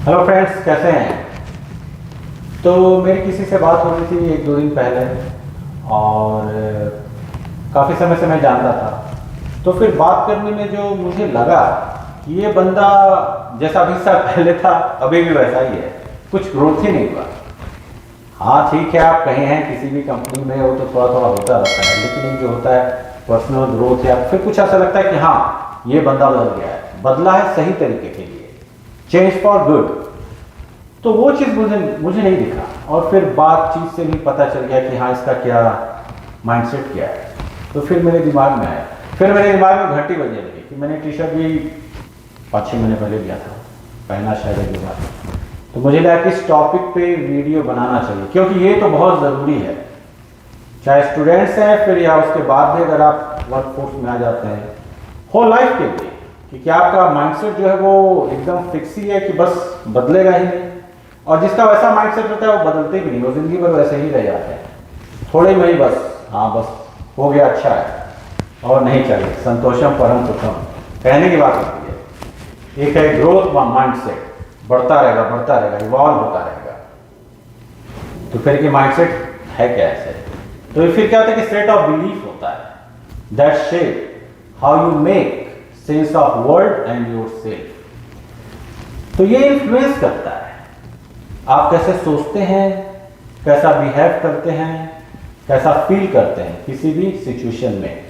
Hello friends, कैसे हैं। तो मेरी किसी से बात हो रही थी एक दो दिन पहले और काफ़ी समय से मैं जानता था। तो फिर बात करने में जो मुझे लगा कि ये बंदा जैसा 20 साल पहले था अभी भी वैसा ही है, कुछ ग्रोथ ही नहीं हुआ। हाँ ठीक है, आप कहीं हैं किसी भी कंपनी में हो तो थोड़ा थोड़ा होता रहता है, लेकिन ये जो होता है पर्सनल ग्रोथ या फिर कुछ ऐसा लगता है कि हाँ ये बंदा बदल गया है, बदला है सही तरीके के लिए, चेंज फॉर गुड। तो वो चीज़ मुझे नहीं दिखा और फिर बातचीत से भी पता चल गया कि हाँ इसका क्या माइंडसेट क्या है। तो फिर मेरे दिमाग में आया, फिर मेरे दिमाग में घंटी बजने लगी कि मैंने टी शर्ट भी 5-6 महीने पहले लिया था, पहना शायद एक बार। तो मुझे लगा कि इस टॉपिक पे वीडियो बनाना चाहिए क्योंकि ये तो बहुत ज़रूरी है, चाहे स्टूडेंट्स हैं फिर या उसके बाद भी अगर आप वर्कफोर्स में आ जाते हैं, होल लाइफ के लिए। क्योंकि आपका माइंडसेट जो है वो एकदम फिक्स ही है कि बस बदलेगा ही नहीं, और जिसका वैसा माइंडसेट होता है वो बदलते भी नहीं, वो जिंदगी भर वैसे ही रह जाते हैं। थोड़े में ही बस हाँ बस हो गया अच्छा है और नहीं चाहिए, संतोषम परम सुखम कहने की बात होती है। एक है ग्रोथ माइंडसेट, बढ़ता रहेगा, इवॉल्व होता रहेगा। तो फिर के माइंडसेट है क्या ऐसे। तो फिर क्या होता है कि स्टेट ऑफ बिलीफ होता है that shape how you make sense of world and your self. तो ये इन्फ्लुएंस करता है आप कैसे सोचते हैं, कैसा बिहेव करते हैं, कैसा फील करते हैं किसी भी सिचुएशन में।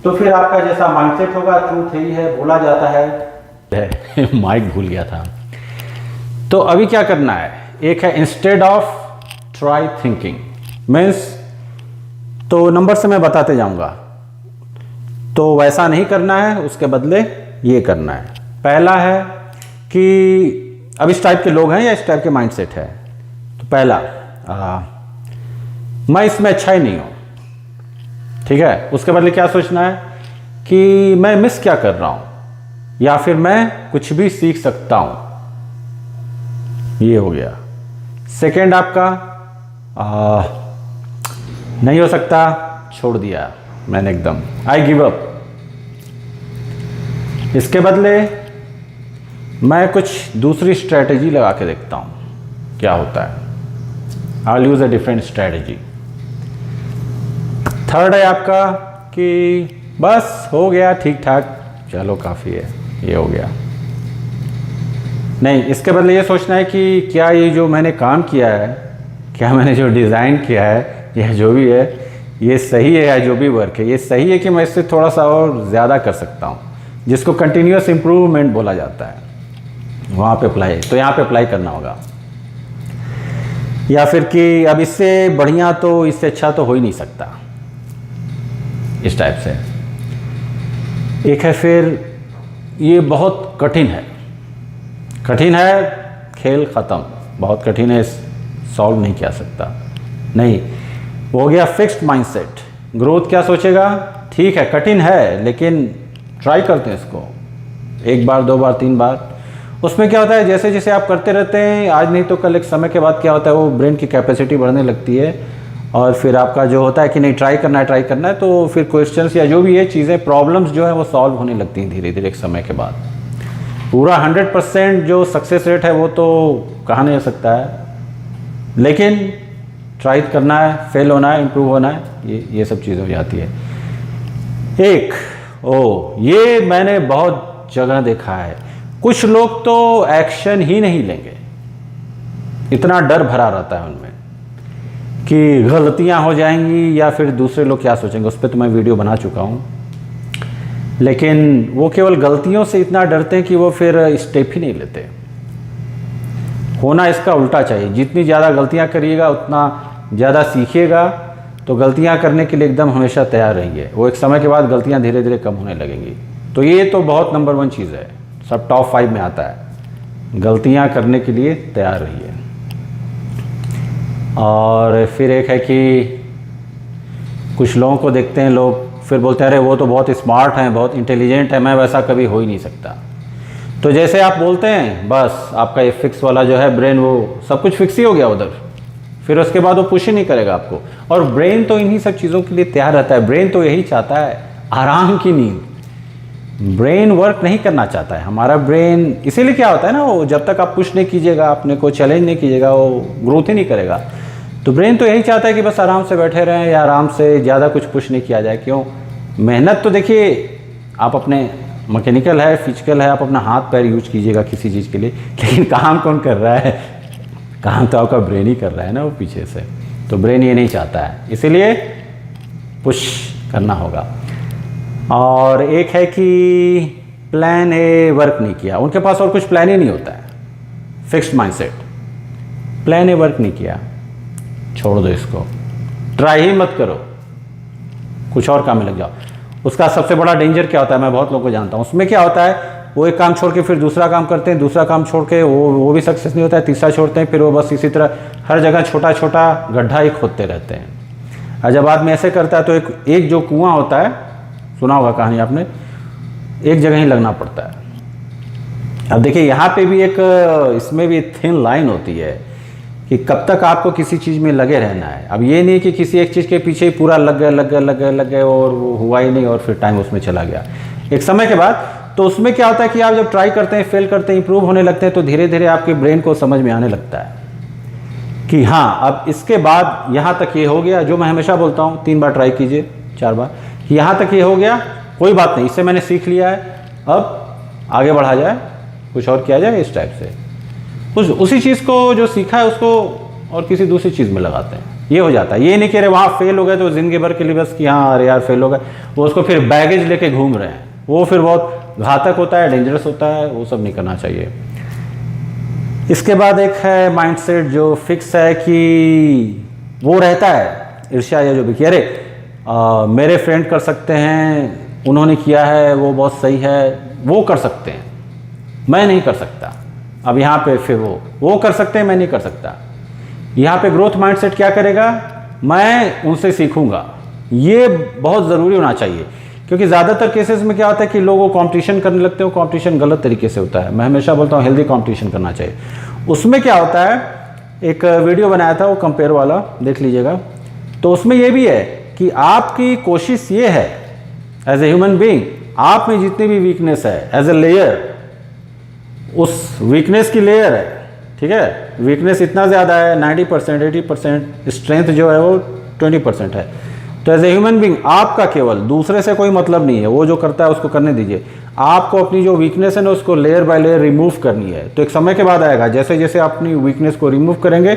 तो फिर आपका जैसा माइंडसेट होगा, ट्रूथ यही है, बोला जाता है माइक भूल गया था। तो अभी क्या करना है, एक है instead of try thinking means, तो नंबर से मैं बताते जाऊंगा। तो वैसा नहीं करना है, उसके बदले ये करना है। पहला है कि अब इस टाइप के लोग हैं या इस टाइप के माइंडसेट है। तो पहला मैं इसमें अच्छा ही नहीं हूं, ठीक है। उसके बदले क्या सोचना है कि मैं मिस क्या कर रहा हूं या फिर मैं कुछ भी सीख सकता हूं, ये हो गया। सेकंड आपका नहीं हो सकता, छोड़ दिया मैंने एकदम, आई गिव अप। इसके बदले मैं कुछ दूसरी स्ट्रेटेजी लगा के देखता हूं क्या होता है, I will use a different strategy. Third है आपका कि बस हो गया ठीक ठाक, चलो काफ़ी है, ये हो गया। नहीं, इसके बदले ये सोचना है कि क्या ये जो मैंने काम किया है, क्या मैंने जो डिज़ाइन किया है या जो भी है, ये सही है या जो भी वर्क है ये सही है कि मैं इससे थोड़ा सा और ज़्यादा कर सकता हूँ, जिसको कंटिन्यूअस इम्प्रूवमेंट बोला जाता है। वहाँ पे अप्लाई, तो यहाँ पे अप्लाई करना होगा। या फिर कि अब इससे बढ़िया तो इससे अच्छा तो हो ही नहीं सकता, इस टाइप से। एक है फिर ये बहुत कठिन है, खेल ख़त्म, बहुत कठिन है, सॉल्व नहीं किया सकता। नहीं, वो हो गया फिक्स्ड माइंडसेट। ग्रोथ क्या सोचेगा, ठीक है कठिन है लेकिन ट्राई करते हैं इसको, एक बार 2 बार 3 बार। उसमें क्या होता है, जैसे जैसे आप करते रहते हैं, आज नहीं तो कल एक समय के बाद क्या होता है वो ब्रेन की कैपेसिटी बढ़ने लगती है और फिर आपका जो होता है कि नहीं ट्राई करना है, तो फिर क्वेश्चंस या जो भी है चीज़ें, प्रॉब्लम्स जो है वो सॉल्व होने लगती हैं धीरे धीरे एक समय के बाद। पूरा 100% जो सक्सेस रेट है वो तो कहा नहीं जा सकता है, लेकिन ट्राई करना है, फेल होना है, इम्प्रूव होना है, ये सब चीज़ें हो जाती है। ये मैंने बहुत जगह देखा है, कुछ लोग तो एक्शन ही नहीं लेंगे, इतना डर भरा रहता है उनमें कि गलतियां हो जाएंगी या फिर दूसरे लोग क्या सोचेंगे। उस पर तो मैं वीडियो बना चुका हूं, लेकिन वो केवल गलतियों से इतना डरते हैं कि वो फिर स्टेप ही नहीं लेते। होना इसका उल्टा चाहिए, जितनी ज़्यादा गलतियां करिएगा उतना ज़्यादा सीखिएगा। तो गलतियां करने के लिए एकदम हमेशा तैयार रहिए, वो एक समय के बाद गलतियां धीरे धीरे कम होने लगेंगी। तो ये तो बहुत नंबर 1 चीज़ है, सब टॉप 5 में आता है, गलतियां करने के लिए तैयार रहिए। और फिर एक है कि कुछ लोगों को देखते हैं, लोग फिर बोलते हैं अरे वो तो बहुत स्मार्ट हैं, बहुत इंटेलिजेंट है, मैं वैसा कभी हो ही नहीं सकता। तो जैसे आप बोलते हैं बस आपका ये फिक्स वाला जो है ब्रेन, वो सब कुछ फिक्स ही हो गया उधर, फिर उसके बाद वो पुश ही नहीं करेगा आपको। और ब्रेन तो इन्हीं सब चीज़ों के लिए तैयार रहता है, ब्रेन तो यही चाहता है, आराम की नींद। ब्रेन वर्क नहीं करना चाहता है। हमारा ब्रेन इसीलिए क्या होता है ना, वो जब तक आप पुश नहीं कीजिएगा, अपने को चैलेंज नहीं कीजिएगा, वो ग्रोथ ही नहीं करेगा। तो ब्रेन तो यही चाहता है कि बस आराम से बैठे रहें या आराम से ज़्यादा कुछ पुश नहीं किया जाए। क्यों? मेहनत तो देखिए, आप अपने मैकेनिकल है, फिजिकल है, आप अपना हाथ पैर यूज कीजिएगा किसी चीज़ के लिए, लेकिन काम कौन कर रहा है? काम तो आपका ब्रेन ही कर रहा है ना वो पीछे से। तो ब्रेन ये नहीं चाहता है, इसीलिए पुश करना होगा। और एक है कि प्लान ए वर्क नहीं किया, उनके पास और कुछ प्लान ही नहीं होता है, fixed mindset. Plan A work नहीं किया, छोड़ दो इसको, ट्राई ही मत करो, कुछ और काम में लग जाओ। उसका सबसे बड़ा डेंजर क्या होता है, मैं बहुत लोगों को जानता हूँ, उसमें क्या होता है, वो एक काम छोड़ के फिर दूसरा काम करते हैं, दूसरा काम छोड़ के वो भी सक्सेस नहीं होता है, तीसरा छोड़ते हैं, फिर वो बस इसी तरह हर जगह छोटा छोटा गड्ढा ही खोदते रहते हैं। और जब आदमी ऐसे करता है तो एक जो कुआं होता है, सुना होगा कहानी आपने, एक जगह ही लगना पड़ता है। अब देखिए यहाँ पे भी एक, इसमें भी थिन लाइन होती है कि कब तक आपको किसी चीज़ में लगे रहना है। अब ये नहीं कि किसी एक चीज़ के पीछे ही पूरा लग गए और वो हुआ ही नहीं और फिर टाइम उसमें चला गया। एक समय के बाद तो उसमें क्या होता है कि आप जब ट्राई करते हैं, फेल करते हैं, इंप्रूव होने लगते हैं, तो धीरे धीरे आपके ब्रेन को समझ में आने लगता है कि हाँ, अब इसके बाद यहाँ तक ये हो गया। जो मैं हमेशा बोलता हूँ, 3 बार ट्राई कीजिए, 4 बार, कि यहाँ तक ये हो गया, कोई बात नहीं, इससे मैंने सीख लिया है, अब आगे बढ़ा जाए, कुछ और किया जाए, इस टाइप से। उसी चीज़ को जो सीखा है उसको और किसी दूसरी चीज़ में लगाते हैं, ये हो जाता है। ये नहीं कह रहे वहाँ फेल हो गए तो ज़िंदगी भर के लिए बस कि हाँ अरे यार फेल हो गए, वो उसको फिर बैगेज लेके घूम रहे हैं, वो फिर बहुत घातक होता है, डेंजरस होता है, वो सब नहीं करना चाहिए। इसके बाद एक है माइंडसेट जो फिक्स है कि वो रहता है ईर्ष्या या जो भी कि अरे मेरे फ्रेंड कर सकते हैं, उन्होंने किया है, वो बहुत सही है, वो कर सकते हैं, मैं नहीं कर सकता। अब यहाँ पे फिर वो कर सकते हैं, मैं नहीं कर सकता। यहाँ पे ग्रोथ माइंडसेट क्या करेगा, मैं उनसे सीखूंगा। ये बहुत ज़रूरी होना चाहिए, क्योंकि ज़्यादातर केसेस में क्या होता है कि लोग कंपटीशन करने लगते हैं, कंपटीशन गलत तरीके से होता है। मैं हमेशा बोलता हूँ हेल्दी कंपटीशन करना चाहिए। उसमें क्या होता है, एक वीडियो बनाया था वो कंपेयर वाला, देख लीजिएगा। तो उसमें ये भी है कि आपकी कोशिश ये है एज ए ह्यूमन बीइंग, आप में जितनी भी वीकनेस है एज ए लेयर, उस वीकनेस की लेयर है, ठीक है। वीकनेस इतना ज़्यादा है 90%, 80%, स्ट्रेंथ जो है वो 20% है। तो एज ए ह्यूमन बीइंग आपका केवल दूसरे से कोई मतलब नहीं है, वो जो करता है उसको करने दीजिए। आपको अपनी जो वीकनेस है ना उसको लेयर बाय लेयर रिमूव करनी है। तो एक समय के बाद आएगा, जैसे जैसे अपनी वीकनेस को रिमूव करेंगे,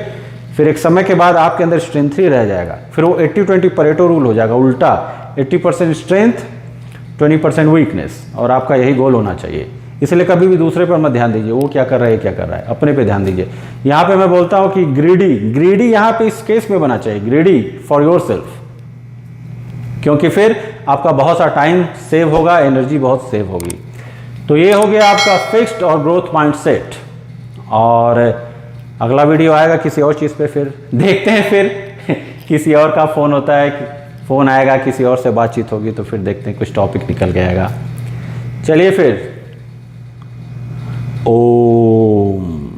फिर एक समय के बाद आपके अंदर स्ट्रेंथ ही रह जाएगा। फिर वो 80-20 परेटो रूल हो जाएगा, उल्टा 80% स्ट्रेंथ 20% वीकनेस, और आपका यही गोल होना चाहिए। इसलिए कभी भी दूसरे पर मत ध्यान दीजिए, वो क्या कर रहा है क्या कर रहा है, अपने पे ध्यान दीजिए। यहाँ पे मैं बोलता हूँ कि ग्रीडी यहाँ पे इस केस में बना चाहिए, ग्रीडी फॉर योर सेल्फ, क्योंकि फिर आपका बहुत सा टाइम सेव होगा, एनर्जी बहुत सेव होगी। तो ये हो गया आपका फिक्स्ड और ग्रोथ माइंडसेट। और अगला वीडियो आएगा किसी और चीज़ पे, फिर देखते हैं, फिर किसी और का फ़ोन होता है, फ़ोन आएगा, किसी और से बातचीत होगी, तो फिर देखते हैं कुछ टॉपिक निकल के आएगा। चलिए फिर, ओम।